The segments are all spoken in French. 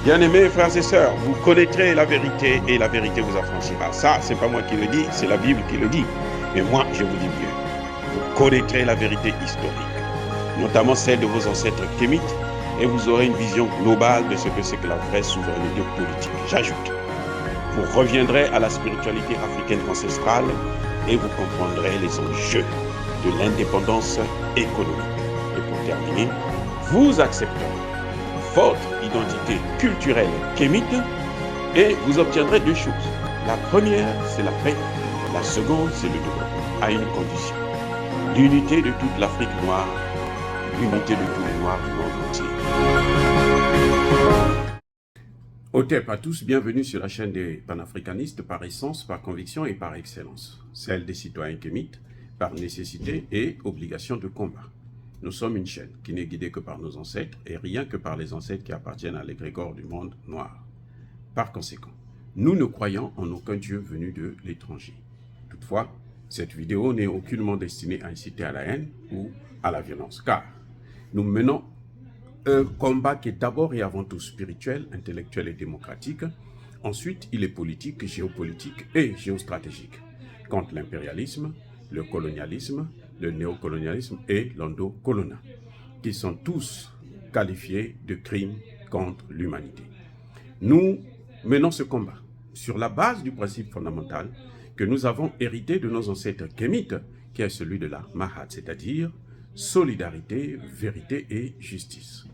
Bien-aimés frères et sœurs, vous connaîtrez la vérité et la vérité vous affranchira. Ça, c'est pas moi qui le dis, c'est la Bible qui le dit. Mais moi, je vous dis mieux. Vous connaîtrez la vérité historique, notamment celle de vos ancêtres kémites, et vous aurez une vision globale de ce que c'est que la vraie souveraineté politique. J'ajoute, vous reviendrez à la spiritualité africaine ancestrale et vous comprendrez les enjeux de l'indépendance économique. Et pour terminer, vous accepterez votre identité culturelle kémite et vous obtiendrez deux choses. La première, c'est la paix. La seconde, c'est le développement, à une condition. L'unité de toute l'Afrique noire, l'unité de tous les Noirs du monde entier. Otep à tous, bienvenue sur la chaîne des panafricanistes par essence, par conviction et par excellence. Celle des citoyens kémites, par nécessité et obligation de combat. Nous sommes une chaîne qui n'est guidée que par nos ancêtres et rien que par les ancêtres qui appartiennent à l'égrégore du monde noir. Par conséquent, nous ne croyons en aucun Dieu venu de l'étranger. Toutefois, cette vidéo n'est aucunement destinée à inciter à la haine ou à la violence, car nous menons un combat qui est d'abord et avant tout spirituel, intellectuel et démocratique. Ensuite, il est politique, géopolitique et géostratégique, contre l'impérialisme, le colonialisme, le néocolonialisme et l'endocoloniat, qui sont tous qualifiés de crimes contre l'humanité. Nous menons ce combat sur la base du principe fondamental que nous avons hérité de nos ancêtres kémites, qui est celui de la Mahat, c'est-à-dire solidarité, vérité et justice.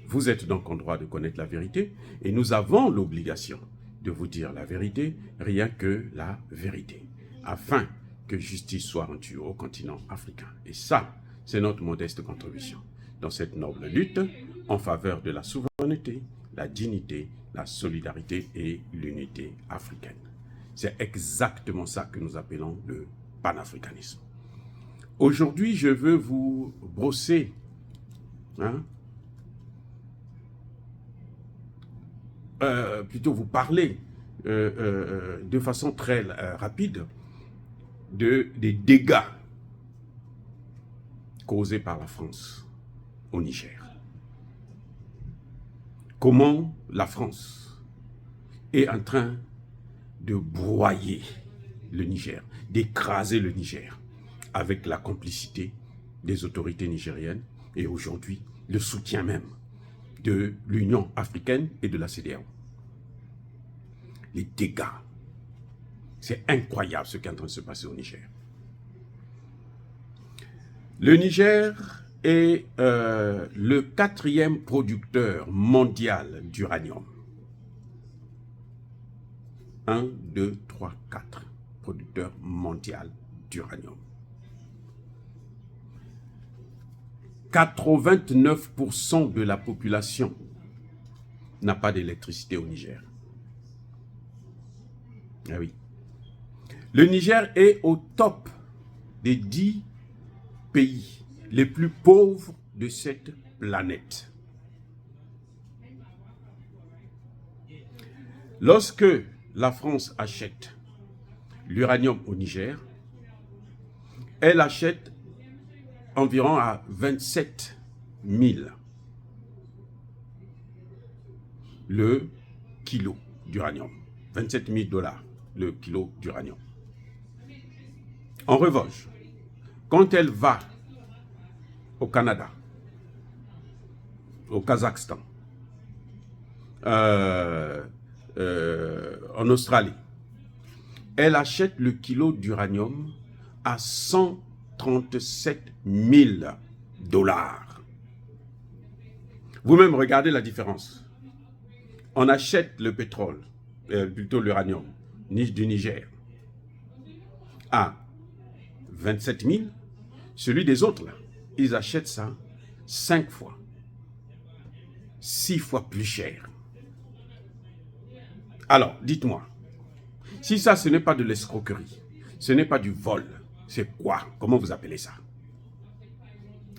Vous êtes donc en droit de connaître la vérité et nous avons l'obligation de vous dire la vérité, rien que la vérité, afin que justice soit rendue au continent africain. Et ça, c'est notre modeste contribution dans cette noble lutte en faveur de la souveraineté, la dignité, la solidarité et l'unité africaine. C'est exactement ça que nous appelons le panafricanisme. Aujourd'hui, je veux vous brosser, plutôt vous parler de façon très rapide des dégâts causés par la France au Niger. Comment la France est en train de broyer le Niger, d'écraser le Niger, avec la complicité des autorités nigériennes et aujourd'hui le soutien même de l'Union africaine et de la CEDEAO. Les dégâts. C'est incroyable ce qui est en train de se passer au Niger. Le Niger est le 4e producteur mondial d'uranium. 1, 2, 3, 4. Producteur mondial d'uranium. 89% de la population n'a pas d'électricité au Niger. Ah oui. Le Niger est au top des 10 pays les plus pauvres de cette planète. Lorsque la France achète l'uranium au Niger, elle achète environ à 27 000 le kilo d'uranium. 27 000 $ le kilo d'uranium. En revanche, quand elle va au Canada, au Kazakhstan, en Australie, elle achète le kilo d'uranium à 137 000 $. Vous-même, regardez la différence. On achète le pétrole, plutôt l'uranium, du Niger, à 27 000. Celui des autres, là, ils achètent ça 5 fois, 6 fois plus cher. Alors, dites-moi, si ça, ce n'est pas de l'escroquerie, ce n'est pas du vol, c'est quoi? Comment vous appelez ça?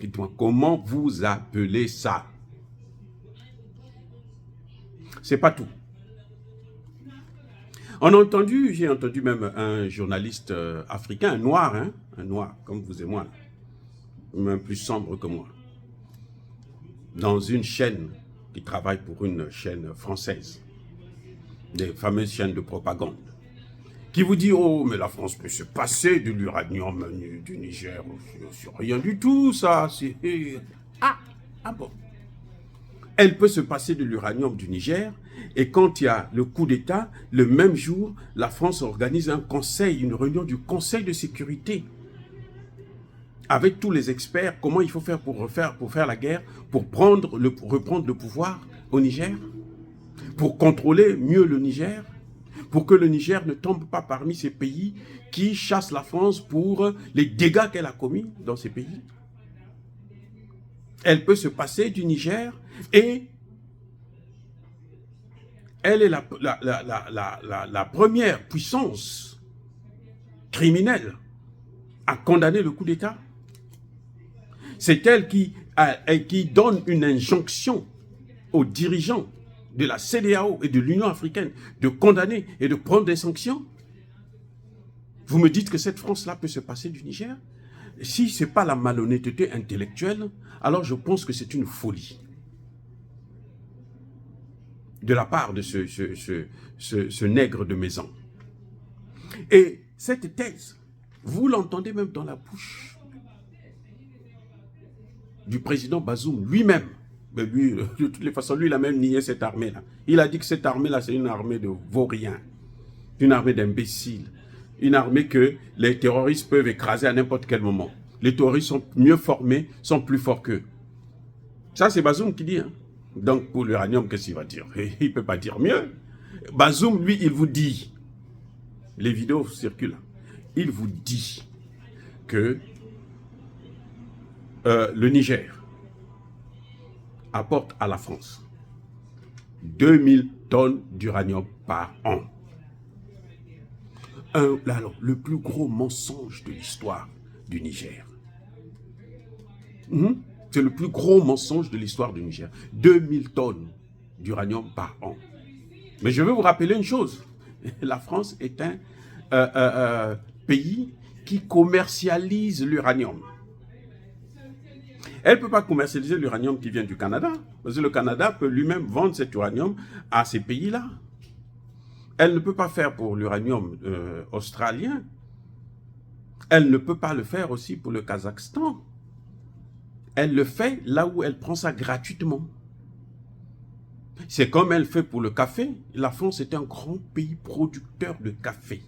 Dites-moi, comment vous appelez ça? C'est pas tout. J'ai entendu même un journaliste africain, un noir, comme vous et moi, même plus sombre que moi, dans une chaîne qui travaille pour une chaîne française, des fameuses chaînes de propagande, qui vous dit, oh, mais la France peut se passer de l'uranium du Niger. C'est rien du tout, ça. Ah bon. Elle peut se passer de l'uranium du Niger, et quand il y a le coup d'État, le même jour, la France organise un conseil, une réunion du Conseil de sécurité, avec tous les experts, comment il faut faire pour faire la guerre, pour reprendre le pouvoir au Niger, pour contrôler mieux le Niger, pour que le Niger ne tombe pas parmi ces pays qui chassent la France pour les dégâts qu'elle a commis dans ces pays. Elle peut se passer du Niger et elle est la première puissance criminelle à condamner le coup d'État. C'est elle qui donne une injonction aux dirigeants de la CEDEAO et de l'Union africaine de condamner et de prendre des sanctions. Vous me dites que cette France-là peut se passer du Niger? Si ce n'est pas la malhonnêteté intellectuelle, alors je pense que c'est une folie de la part de ce nègre de maison. Et cette thèse, vous l'entendez même dans la bouche du président Bazoum lui-même. Mais lui, de toutes les façons, lui, il a même nié cette armée-là. Il a dit que cette armée-là, c'est une armée de vauriens, une armée d'imbéciles, une armée que les terroristes peuvent écraser à n'importe quel moment. Les terroristes sont mieux formés, sont plus forts qu'eux. Ça, c'est Bazoum qui dit. Hein. Donc, pour l'uranium, qu'est-ce qu'il va dire? Il ne peut pas dire mieux. Bazoum, lui, il vous dit, les vidéos circulent, il vous dit que le Niger apporte à la France 2000 tonnes d'uranium par an. Alors, le plus gros mensonge de l'histoire du Niger. C'est le plus gros mensonge de l'histoire du Niger. 2000 tonnes d'uranium par an. Mais je veux vous rappeler une chose. La France est un pays qui commercialise l'uranium. Elle ne peut pas commercialiser l'uranium qui vient du Canada, parce que le Canada peut lui-même vendre cet uranium à ces pays-là. Elle ne peut pas faire pour l'uranium australien. Elle ne peut pas le faire aussi pour le Kazakhstan. Elle le fait là où elle prend ça gratuitement. C'est comme elle fait pour le café. La France est un grand pays producteur de café.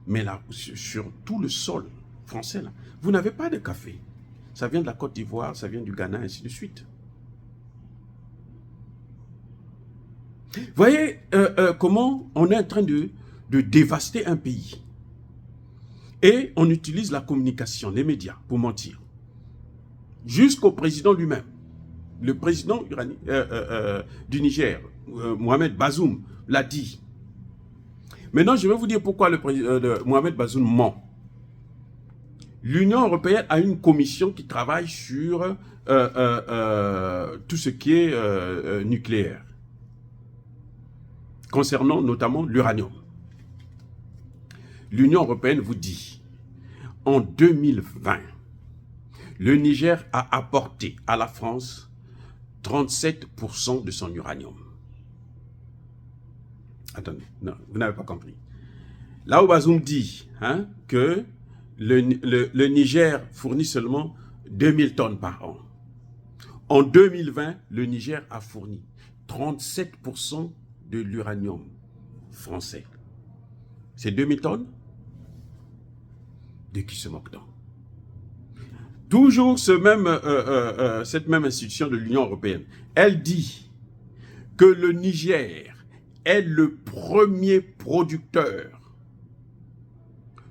Mais là, sur tout le sol français, là, vous n'avez pas de café. Ça vient de la Côte d'Ivoire, ça vient du Ghana, ainsi de suite. Voyez comment on est en train de dévaster un pays. Et on utilise la communication, les médias, pour mentir. Jusqu'au président lui-même. Le président du Niger, Mohamed Bazoum, l'a dit. Maintenant, je vais vous dire pourquoi Mohamed Bazoum ment. L'Union européenne a une commission qui travaille sur tout ce qui est nucléaire, concernant notamment l'uranium. L'Union européenne vous dit, en 2020, le Niger a apporté à la France 37% de son uranium. Attendez, non, vous n'avez pas compris. Là où Bazoum dit que le Niger fournit seulement 2000 tonnes par an. En 2020, le Niger a fourni 37% de l'uranium français. C'est 2000 tonnes? De qui se moque-t-on? Toujours cette même institution de l'Union européenne, elle dit que le Niger est le premier producteur,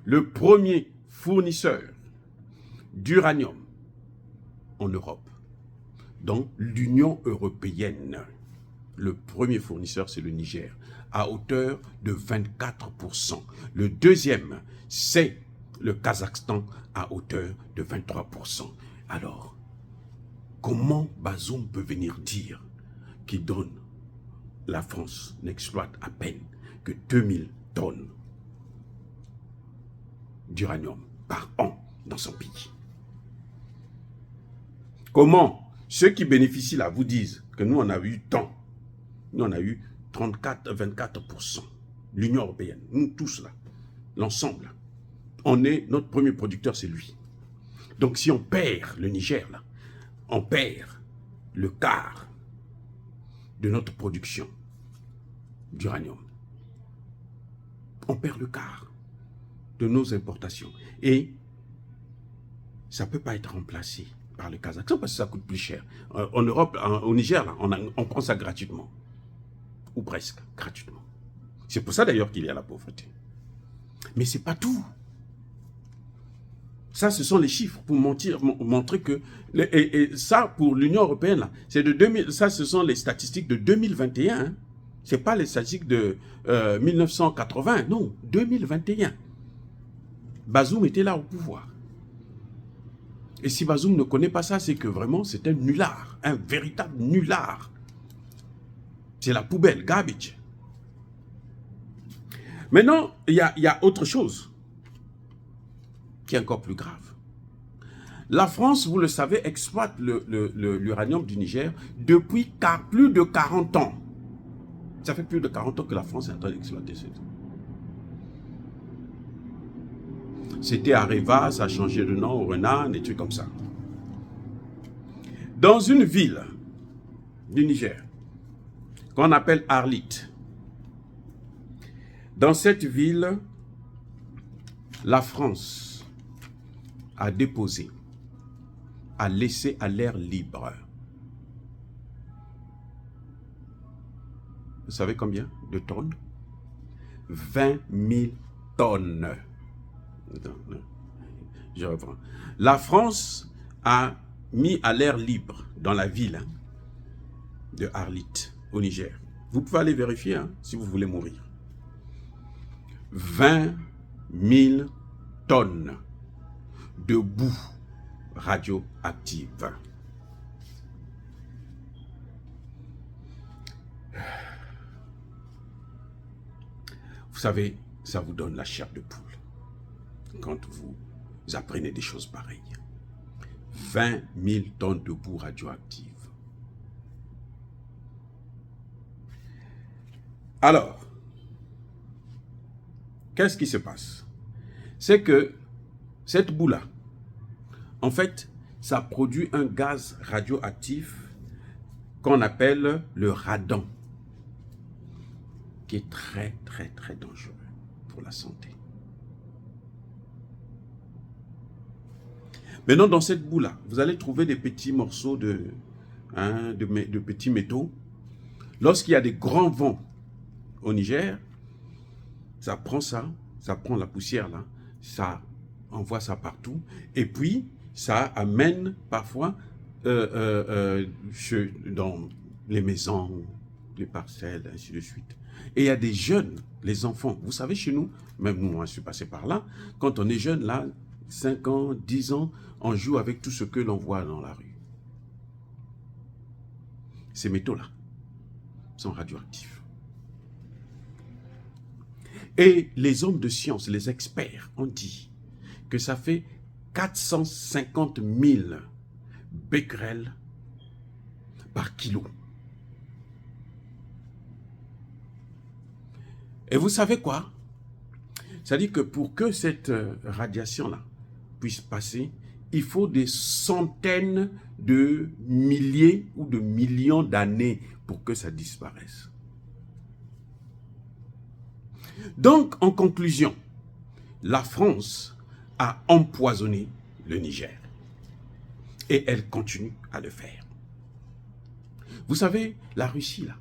le premier fournisseur d'uranium en Europe. Donc l'Union européenne, le premier fournisseur, c'est le Niger, à hauteur de 24%. Le deuxième, c'est le Kazakhstan, à hauteur de 23%. Alors, comment Bazoum peut venir dire qu'il donne, la France n'exploite à peine que 2000 tonnes d'uranium par an dans son pays? Comment ceux qui bénéficient là vous disent que nous, on a eu tant. Nous, on a eu 34-24%. L'Union européenne, nous tous là, l'ensemble. Notre premier producteur, c'est lui. Donc si on perd le Niger, là, on perd le quart de notre production d'uranium. On perd le quart de nos importations. Et ça ne peut pas être remplacé par le Kazakhstan parce que ça coûte plus cher. En Europe, au Niger, là, on prend ça gratuitement. Ou presque gratuitement. C'est pour ça d'ailleurs qu'il y a la pauvreté. Mais ce n'est pas tout. Ça, ce sont les chiffres pour montrer que... Et ça, pour l'Union européenne, là, c'est de 2000, ça, ce sont les statistiques de 2021. Hein. Ce n'est pas les statistiques de 1980. Non, 2021. Bazoum était là au pouvoir. Et si Bazoum ne connaît pas ça, c'est que vraiment, c'est un nulard. Un véritable nulard. C'est la poubelle, garbage. Maintenant, il y a autre chose qui est encore plus grave. La France, vous le savez, exploite l'uranium du Niger depuis plus de 40 ans. Ça fait plus de 40 ans que la France est en train d'exploiter ça. C'était Areva, ça a changé de nom au Renan, des trucs comme ça. Dans une ville du Niger, qu'on appelle Arlit, dans cette ville, la France a déposé, a laissé à l'air libre. Vous savez combien de tonnes? 20 000 tonnes. Je reprends. La France a mis à l'air libre dans la ville de Arlit, au Niger. Vous pouvez aller vérifier si vous voulez mourir. 20 000 tonnes de boue radioactive. Vous savez, ça vous donne la chair de poule quand vous apprenez des choses pareilles. 20 000 tonnes de boue radioactive. Alors, qu'est-ce qui se passe? C'est que cette boue-là, en fait, ça produit un gaz radioactif qu'on appelle le radon, qui est très, très, très dangereux pour la santé. Maintenant, dans cette boue-là, vous allez trouver des petits morceaux de petits métaux. Lorsqu'il y a des grands vents au Niger, ça prend la poussière là, ça envoie ça partout, et puis ça amène parfois dans les maisons, les parcelles, ainsi de suite. Et il y a des jeunes, les enfants, vous savez chez nous, même nous, je suis passé par là, quand on est jeune là, 5 ans, 10 ans, on joue avec tout ce que l'on voit dans la rue. Ces métaux-là sont radioactifs. Et les hommes de science, les experts, ont dit que ça fait 450 000 becquerels par kilo. Et vous savez quoi? C'est-à-dire que pour que cette radiation-là puisse passer, il faut des centaines de milliers ou de millions d'années pour que ça disparaisse. Donc, en conclusion, la France a empoisonné le Niger. Et elle continue à le faire. Vous savez, la Russie, là,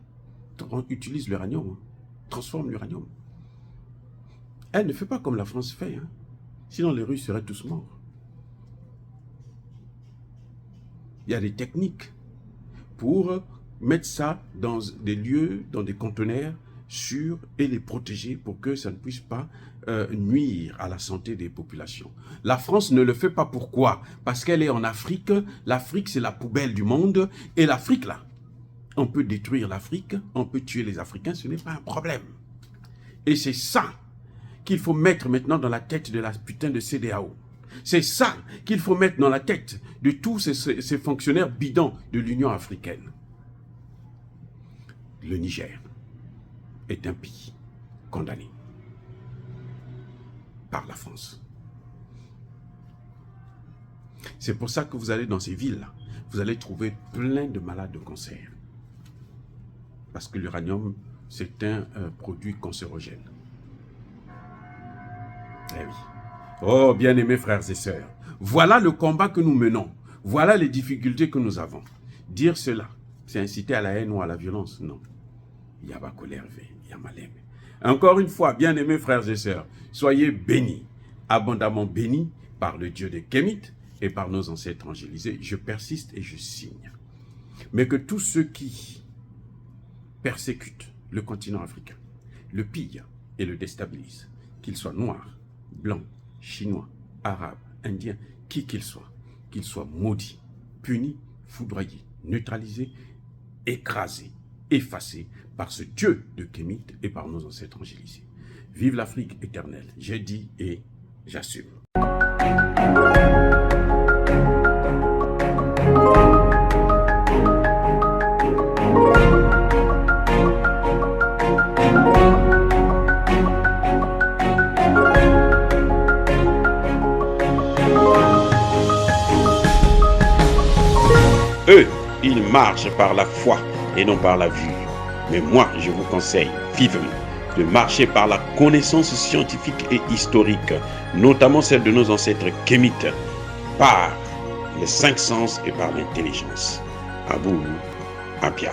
utilise l'uranium, transforme l'uranium. Elle ne fait pas comme la France fait. Sinon, les Russes seraient tous morts. Il y a des techniques pour mettre ça dans des lieux, dans des conteneurs sûrs et les protéger pour que ça ne puisse pas nuire à la santé des populations. La France ne le fait pas. Pourquoi? Parce qu'elle est en Afrique. L'Afrique, c'est la poubelle du monde. Et l'Afrique, là, on peut détruire l'Afrique, on peut tuer les Africains, ce n'est pas un problème. Et c'est ça qu'il faut mettre maintenant dans la tête de la putain de CEDEAO. C'est ça qu'il faut mettre dans la tête de tous ces fonctionnaires bidons de l'Union africaine. le Niger est un pays condamné par la France. C'est pour ça que vous allez dans ces villes-là, vous allez trouver plein de malades de cancer. Parce que l'uranium, c'est un produit cancérogène. Eh oui. Oh, bien-aimés frères et sœurs, voilà le combat que nous menons. Voilà les difficultés que nous avons. Dire cela, c'est inciter à la haine ou à la violence. Non. Encore une fois, bien-aimés frères et sœurs, soyez bénis, abondamment bénis par le Dieu des Kémites et par nos ancêtres angélisés. Je persiste et je signe. Mais que tous ceux qui persécutent le continent africain, le pillent et le déstabilisent, qu'ils soient noirs, blancs, chinois, arabes, indiens, qui qu'ils soient maudits, punis, foudroyés, neutralisés, écrasés, effacés par ce Dieu de Kémite et par nos ancêtres angélisés. Vive l'Afrique éternelle, j'ai dit et j'assume. Eux, ils marchent par la foi et non par la vue. Mais moi, je vous conseille vivement de marcher par la connaissance scientifique et historique, notamment celle de nos ancêtres kémites, par les 5 sens et par l'intelligence. Abou Abia.